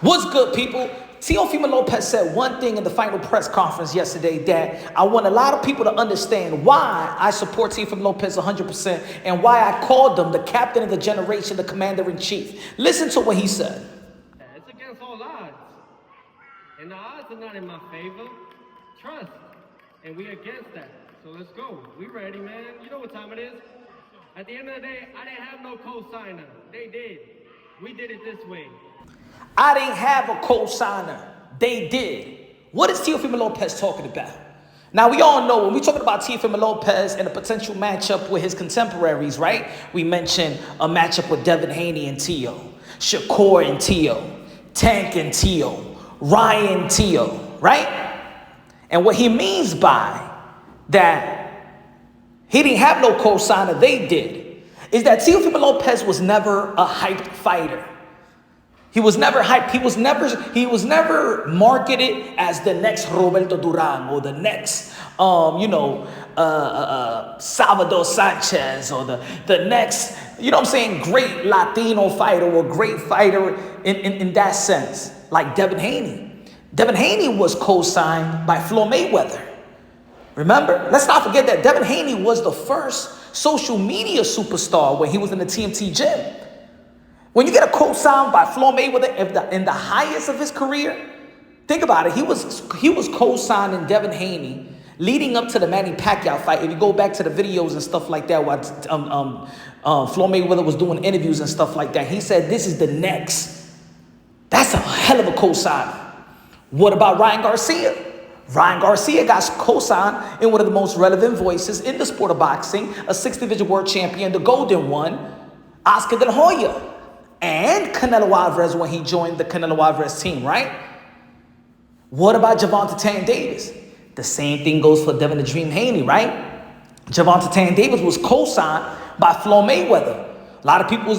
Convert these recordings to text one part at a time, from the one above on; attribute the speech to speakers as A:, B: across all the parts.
A: What's good, people? Teofimo Lopez said one thing in the final press conference yesterday that I want a lot of people to understand why I support Teofimo Lopez 100% and why I called him the captain of the generation, the commander-in-chief. Listen to what he said.
B: It's against all odds. And the odds are not in my favor. Trust. And we against that. So let's go. We ready, man. You know what time it is. At the end of the day, I didn't have no co-signer. They did. We did it this way.
A: I didn't have a co-signer. They did. What is Teofimo Lopez talking about? Now, we all know when we're talking about Teofimo Lopez and a potential matchup with his contemporaries, right? We mentioned a matchup with Devin Haney and Teo, Shakur and Teo, Tank and Teo, Ryan Teo, right? And what he means by that he didn't have no co-signer, they did, is that Teofimo Lopez was never a hyped fighter. He was never hyped. He was never marketed as the next Roberto Duran or the next, Salvador Sanchez or the next, great Latino fighter or great fighter in that sense, like Devin Haney. Devin Haney was co-signed by Floyd Mayweather. Remember? Let's not forget that Devin Haney was the first social media superstar when he was in the TMT gym. When you get a co-sign by Floyd Mayweather in the highest of his career, think about it. He was co-signing Devin Haney leading up to the Manny Pacquiao fight. If you go back to the videos and stuff like that, while Floyd Mayweather was doing interviews and stuff like that, he said, "This is the next." That's a hell of a co-sign. What about Ryan Garcia? Ryan Garcia got co-signed in one of the most relevant voices in the sport of boxing, a 6th-division world champion, the golden one, Oscar De La Hoya. And Canelo Alvarez when he joined the Canelo Alvarez team, right? What about Gervonta Davis? The same thing goes for Devin the Dream Haney, right? Gervonta Davis was co-signed by Floyd Mayweather. A lot of people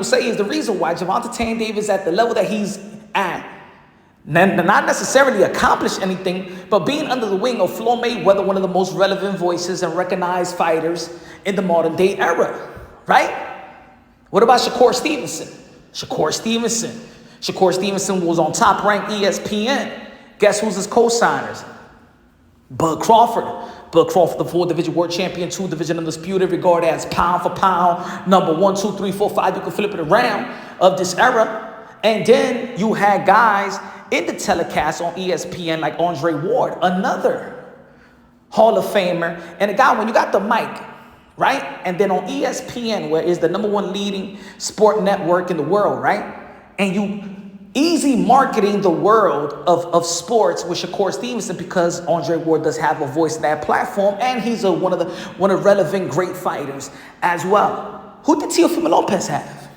A: say is the reason why Gervonta Davis at the level that he's at, not necessarily accomplished anything, but being under the wing of Floyd Mayweather, one of the most relevant voices and recognized fighters in the modern day era, right? What about Shakur Stevenson? Shakur Stevenson was on Top Rank ESPN. Guess who's his co-signers? Crawford, the 4th-division world champion, 2-division undisputed, regarded as pound for pound, number 1, 2, 3, 4, 5. You can flip it around of this era. And then you had guys in the telecast on ESPN like Andre Ward, another Hall of Famer. And a guy, when you got the mic, right? And then on ESPN, where is the number 1 leading sport network in the world, right? And you easy marketing the world of sports with Shakur Stevenson because Andre Ward does have a voice in that platform, and he's one of relevant great fighters as well. Who did Teofimo Lopez have?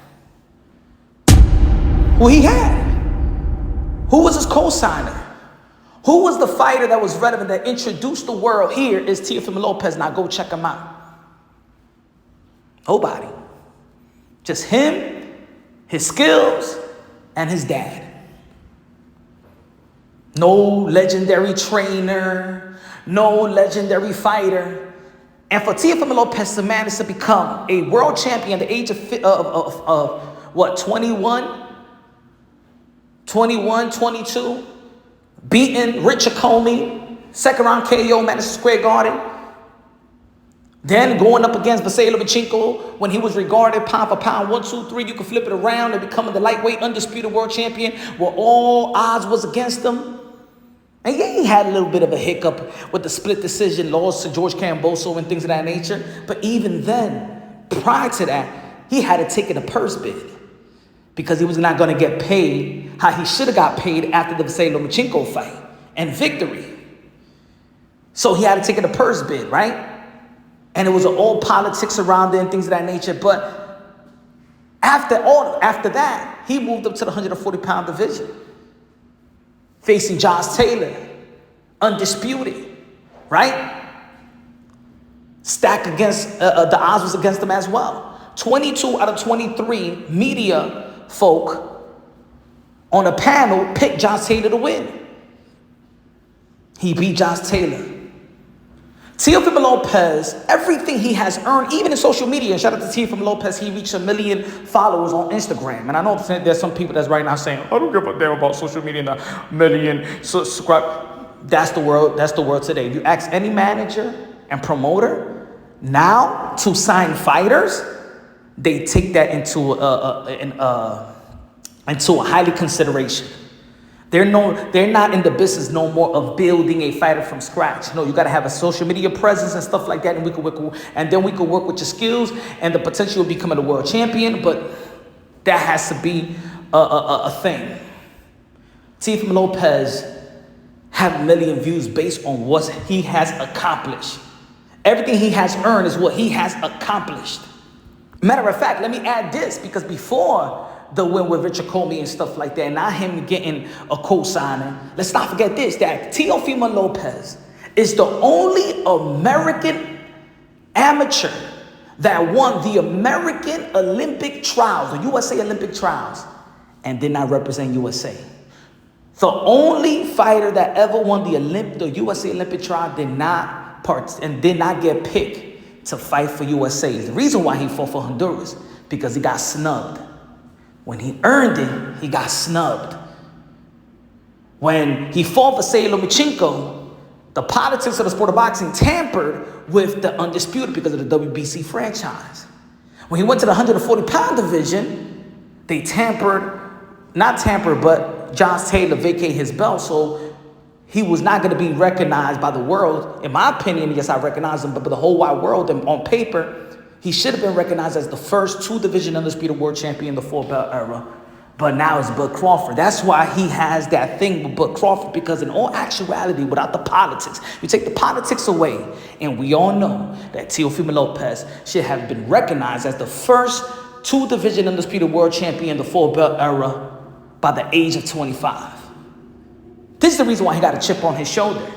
A: Who he had? Who was his co-signer? Who was the fighter that was relevant that introduced the world? Here is Teofimo Lopez. Now go check him out. Nobody. Just him, his skills, and his dad. No legendary trainer, no legendary fighter. And for Teofimo Lopez to manage to become a world champion at the age of 21, 22, beating Richard Comey, 2nd round KO, Madison Square Garden. Then going up against Vasily Lomachenko when he was regarded pound for pound, 1, 2, 3, you can flip it around and becoming the lightweight undisputed world champion where all odds was against him. And yeah, he had a little bit of a hiccup with the split decision loss to George Camboso and things of that nature. But even then, prior to that, he had to take in a purse bid because he was not going to get paid how he should have got paid after the Vasily Lomachenko fight and victory. So he had to take in a purse bid, right? And it was all politics around it and things of that nature. But after that, he moved up to the 140-pound division, facing Josh Taylor, undisputed, right? Stacked against, the odds was against him as well. 22 out of 23 media folk on a panel picked Josh Taylor to win. He beat Josh Taylor. Teofimo Lopez, everything he has earned, even in social media, and shout out to Teofimo Lopez, he reached 1 million followers on Instagram. And I know there's some people that's right now saying, I don't give a damn about social media and 1 million subscribe. That's the world today. If you ask any manager and promoter now to sign fighters, they take that into a highly consideration. They're not in the business no more of building a fighter from scratch. No, you got to have a social media presence and stuff like that, and then we could work with your skills and the potential of becoming a world champion. But that has to be a thing. Teofimo Lopez have 1 million views based on what he has accomplished. Everything he has earned is what he has accomplished. Matter of fact, let me add this, because before the win with Richard Comey and stuff like that, and not him getting a co-signing, let's not forget this, that Teofimo Lopez is the only American amateur that won the American Olympic trials, the USA Olympic trials, and did not represent USA. The only fighter that ever won the USA Olympic trial did not get picked to fight for USA. The reason why he fought for Honduras, because he got snubbed. When he earned it, he got snubbed. When he fought for Vasily Lomachenko, the politics of the sport of boxing tampered with the Undisputed because of the WBC franchise. When he went to the 140-pound division, they but John Taylor vacated his belt, so he was not going to be recognized by the world. In my opinion, yes, I recognize him, but by the whole wide world, and on paper, he should have been recognized as the first 2-division undisputed world champion in the 4-belt era. But now it's Bud Crawford. That's why he has that thing with Bud Crawford, because in all actuality, without the politics, you take the politics away, and we all know that Teofimo Lopez should have been recognized as the first 2-division undisputed world champion in the 4-belt era by the age of 25. This is the reason why he got a chip on his shoulder.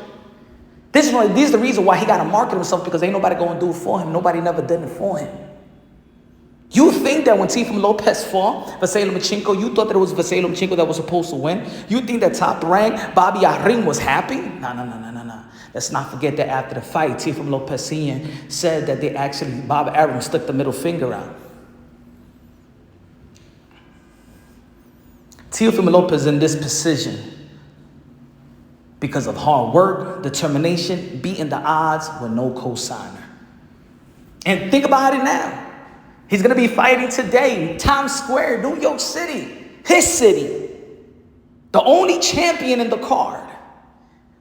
A: This is the reason why he got to market himself, because ain't nobody going to do it for him. Nobody never did it for him. You think that when Teofimo Lopez fought Vasily Lomachenko, you thought that it was Vasily Lomachenko that was supposed to win? You think that Top Rank Bobby Arim was happy? No. Let's not forget that after the fight, Teofimo Lopez Sr. said that Bobby Arim stuck the middle finger out. Teofimo Lopez in this position because of hard work, determination, beating the odds with no cosigner. And think about it now. He's going to be fighting today in Times Square, New York City, his city. The only champion in the card.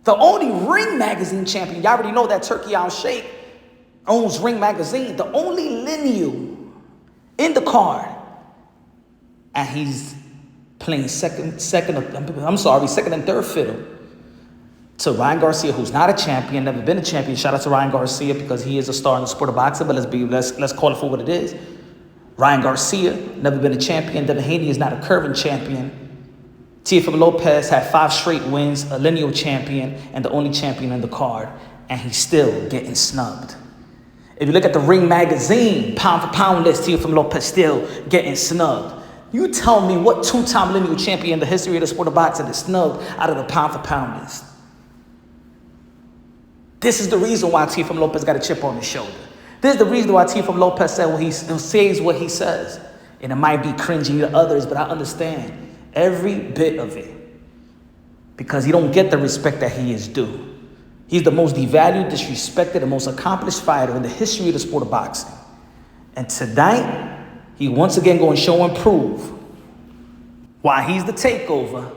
A: The only Ring Magazine champion. Y'all already know that Turkey Al Sheikh owns Ring Magazine. The only lineal in the card. And he's playing second and third fiddle to Ryan Garcia, who's not a champion, never been a champion. Shout out to Ryan Garcia, because he is a star in the sport of boxing, but let's call it for what it is. Ryan Garcia, never been a champion. Devin Haney is not a curving champion. Teofimo Lopez had 5 straight wins, a lineal champion, and the only champion in the card, and he's still getting snubbed. If you look at the Ring Magazine pound for pound list, Teofimo Lopez still getting snubbed. You tell me what 2-time lineal champion in the history of the sport of boxing is snubbed out of the pound for pound list. This is the reason why Teofimo Lopez got a chip on his shoulder. This is the reason why Teofimo Lopez says what he says. And it might be cringy to others, but I understand every bit of it. Because he don't get the respect that he is due. He's the most devalued, disrespected, and most accomplished fighter in the history of the sport of boxing. And tonight, he once again going to show and prove why he's the takeover.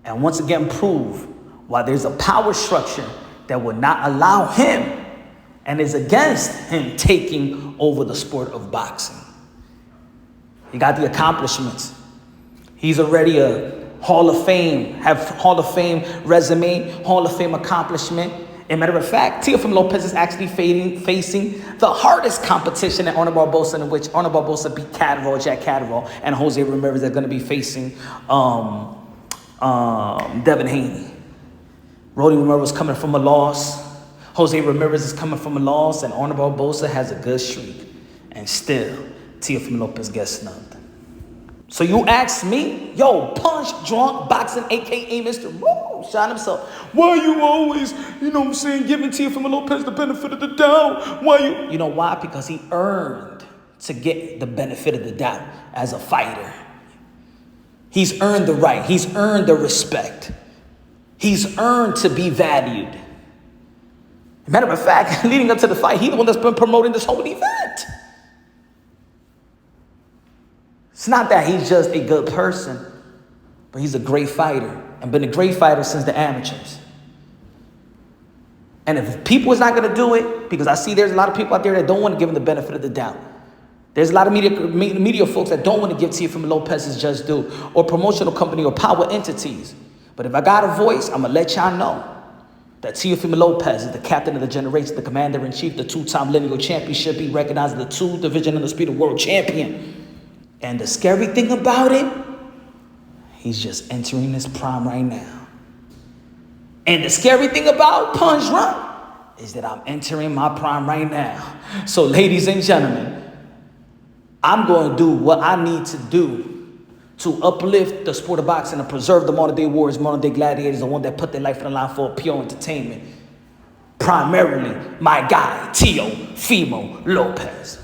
A: And once again prove why there's a power structure that will not allow him and is against him taking over the sport of boxing. He got the accomplishments. He's already a Hall of Fame resume, Hall of Fame accomplishment. And matter of fact, Teofimo Lopez is actually facing the hardest competition at Honor Barbosa, in which Honor Barbosa beat Jack Catterall, and Jose Ramirez are going to be facing Devin Haney. Roddy Ramirez was coming from a loss. Jose Ramirez is coming from a loss, and Honor Barbosa has a good streak. And still, Teofimo Lopez gets snubbed. So you ask me, yo, Punch Drunk Boxing, a.k.a. Mr. Moonshine himself, why you always, giving Teofimo Lopez the benefit of the doubt? Why you? You know why? Because he earned to get the benefit of the doubt as a fighter. He's earned the right. He's earned the respect. He's earned to be valued. Matter of fact, leading up to the fight, he's the one that's been promoting this whole event. It's not that he's just a good person, but he's a great fighter and been a great fighter since the amateurs. And if people is not going to do it, because I see there's a lot of people out there that don't want to give him the benefit of the doubt. There's a lot of media folks that don't want to give Teofimo Lopez his just due, or promotional company or power entities. But if I got a voice, I'm going to let y'all know that Teofimo Lopez is the captain of the generation, the commander-in-chief, the two-time lineal championship. He recognized the two-division undisputed world champion. And the scary thing about it, he's just entering his prime right now. And the scary thing about Punch Drunk is that I'm entering my prime right now. So ladies and gentlemen, I'm going to do what I need to do to uplift the sport of boxing and preserve the modern-day warriors, modern-day gladiators, the one that put their life on the line for pure entertainment. Primarily, my guy, Teofimo Lopez.